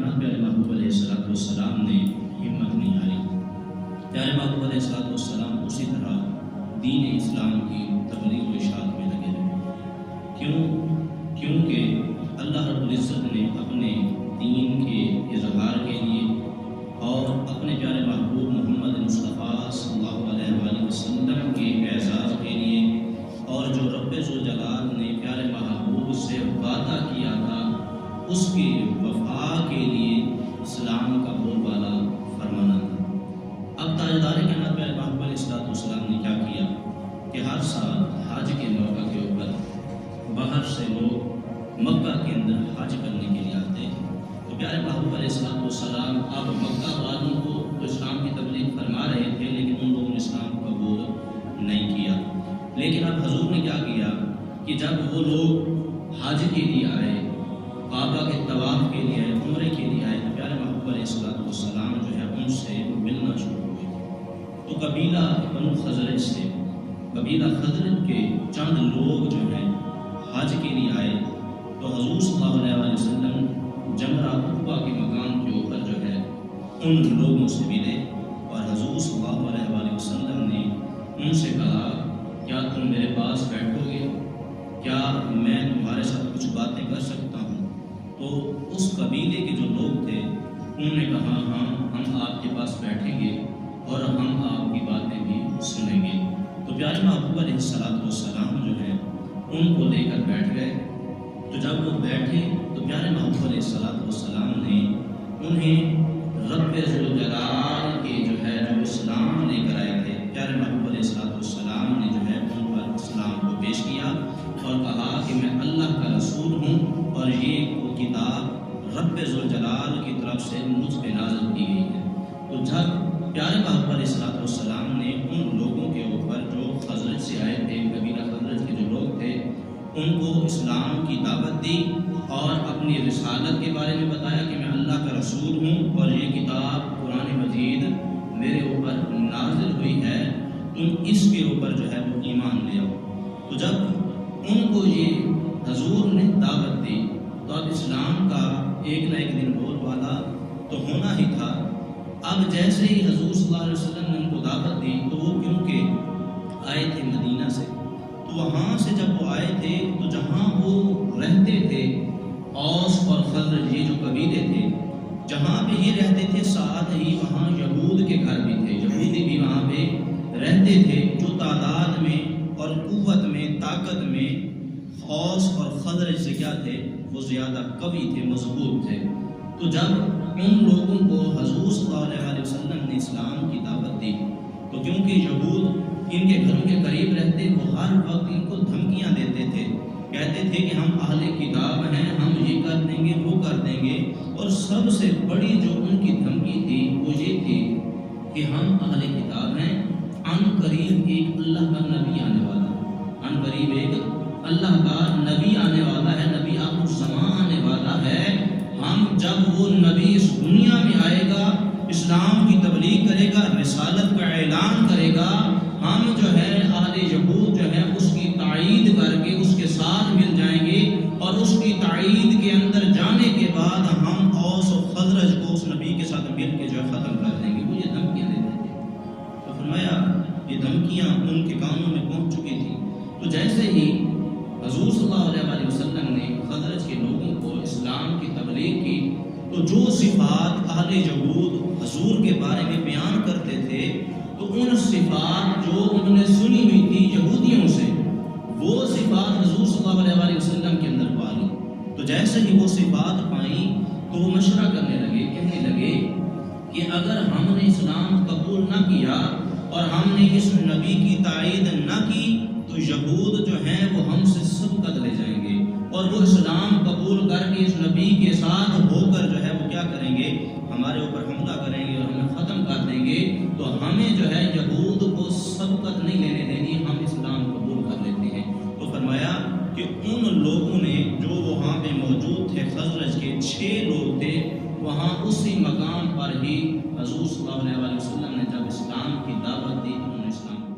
جناب پیارے محبوب علیہ السلام نے ہمت نہیں ہاری۔ پیارے محبوب علیہ السلام اسی طرح دین اسلام کی تبلیغ و اشاعت میں لگے رہے۔ کیونکہ اللہ رب العزت نے اپنے دین کے اظہار کے لیے اور اپنے پیارے محبوب محمد مصطفیٰ صلی اللہ علیہ وآلہ وسلم کے اعزاز کے لیے اور جو رب ذوالجلال نے پیارے محبوب سے وعدہ کیا تھا اس کی وفا کے لیے اسلام کا بول بالا فرمانا تھا۔ اب تاجدار کائنات پیارے محبوب علیہ السلام نے کیا کیا کہ ہر سال حج کے موقع کے اوپر باہر سے لوگ مکہ کے اندر حج کرنے کے لیے آتے ہیں۔ تو پیارے محبوب علیہ السلام اب مکہ والوں کو تو اسلام کی تبلیغ فرما رہے تھے، لیکن ان لوگوں نے اسلام کو قبول نہیں کیا۔ لیکن اب حضور نے کیا کیا کہ جب وہ لوگ حج کے لیے آئے، کعبہ کے طواف کے لیے آئے، عمرے کے لیے آئے، تو پیارے محبوب علیہ السلام جو ہے ان سے ملنا شروع ہوئے۔ تو قبیلہ بنو خزرج سے، قبیلہ خزرج کے چند لوگ جو ہیں حج کے لیے آئے، تو حضور صلی اللہ علیہ وسلم جمرہ عقبہ کے مقام کے اوپر جو ہے ان لوگوں سے ملے، اور حضور صلی اللہ علیہ وسلم نے ان سے کہا کیا تم میرے پاس بیٹھو گے؟ کیا میں تمہارے ساتھ کچھ باتیں کر سکتا ہوں؟ تو اس قبیلے کے جو لوگ تھے انہوں نے کہا ہاں، ہم آپ کے پاس بیٹھیں گے اور ہم آپ کی باتیں بھی سنیں گے۔ تو پیارے محبوب علیہ السلام جو ہے ان کو لے کر بیٹھ گئے۔ تو جب وہ بیٹھے تو پیارے محبوب علیہ السلام نے انہیں رب ذوالجلال کے جو ہے جو اسلام لے کر آئے تھے، پیارے محبوب علیہ السلام نے جو ہے ان پر اسلام کو پیش کیا اور کہا کہ میں اللہ کا رسول ہوں اور یہ وہ کتاب رب ذوالجلال کی طرف سے مجھ پہ نازل کی گئی ہے۔ تو جب پیارے محبوب علیہ السلام نے ان لوگوں کے اوپر جو خزرج سے آئے تھے، قبیلہ خزرج کے جو لوگ تھے، ان کو اسلام کی دعوت دی اور اپنی رسالت کے بارے میں بتایا کہ میں اللہ کا رسول ہوں اور یہ کتاب قرآن مجید میرے اوپر نازل ہوئی ہے، تم اس کے اوپر جو ہے وہ ایمان لے آؤ۔ تو جب ان کو یہ حضور نے دعوت دی تو اب اسلام کا ایک نہ ایک دن بول بالا تو ہونا ہی تھا۔ اب جیسے ہی حضور صلی اللہ علیہ وسلم نے ان کو دعوت دی تو وہ کیونکہ آئے تھے مدینہ سے، تو وہاں سے جب وہ آئے تھے تو جہاں وہ رہتے تھے، اوس اور خزرج یہ جو قبیلے تھے، جہاں پہ یہ رہتے تھے ساتھ ہی وہاں یہود کے گھر بھی تھے، یہودی بھی وہاں پہ رہتے تھے، جو تعداد میں اور قوت میں، طاقت میں اوس اور خزرج سے کیا تھے، وہ زیادہ قوی تھے، مضبوط تھے۔ تو جب ان لوگوں کو حضور صلی اللہ علیہ وسلم نے اسلام کی دعوت دی تو کیونکہ یہود ان کے گھروں کے قریب رہتے، وہ ہر وقت ان کو دھمکیاں دیتے تھے، کہتے تھے کہ ہم اہل کتاب ہیں، ہم یہ کر دیں گے، وہ کر دیں گے، اور سب سے بڑی جو ان کی دھمکی تھی وہ یہ تھی کہ ہم اہل کتاب ہیں، ان قریب ایک اللہ کا نبی آنے والا ہے، ان قریب ایک اللہ کا نبی آنے والا ہے، نبی آخر الزمان آنے والا ہے۔ ہم جب وہ نبی اس دنیا میں آئے گا، اسلام کی تبلیغ کرے گا، رسالت کا اعلان کرے گا، ہم جو ہے اہل یہود جو ہے اس کی تائید کر کے اس کے ساتھ مل جائیں گے، اور اس کی تائید کے اندر جانے کے بعد ہم اوس و خزرج کو اس نبی کے ساتھ مل کے جو ہے ختم کر دیں گے۔ وہ یہ دھمکیاں دیتے تھے، تو فرمایا یہ دھمکیاں ان کے کانوں میں پہنچ چکی تھی۔ تو جیسے ہی حضور صلی اللہ علیہ وسلم نے خزرج کے لوگوں کو اسلام کی تبلیغ کی تو جو صفات اہل یہود حضور کے بارے میں بیان کرتے تھے، تو ان صفات جو انہوں نے سنی ہوئی تھی یہودیوں سے، وہ صفات حضور صلی اللہ علیہ وسلم کے اندر پائی۔ تو جیسے ہی وہ صفات پائیں تو وہ مشورہ کرنے لگے، کہنے لگے کہ اگر ہم نے اسلام قبول نہ کیا اور ہم نے اس نبی کی تائید نہ کی تو یہود جو ہیں وہ ہم سے سبقت لے جائیں گے، اور وہ اسلام قبول کر کے اس نبی کے ساتھ ہو کر جو ہے وہ کیا کریں گے، ہمارے اوپر حملہ کریں گے اور ہمیں ختم کر دیں گے۔ تو ہمیں جو ہے یہود کو سبقت نہیں لینے دینی، ہم اسلام قبول کر لیتے ہیں۔ تو فرمایا کہ ان لوگوں نے جو وہاں پہ موجود تھے، خزرج کے 6 لوگ تھے، وہاں اسی مقام پر ہی حضور صلی اللہ علیہ وسلم نے جب اسلام کی دعوت دی، انہوں نے اسلام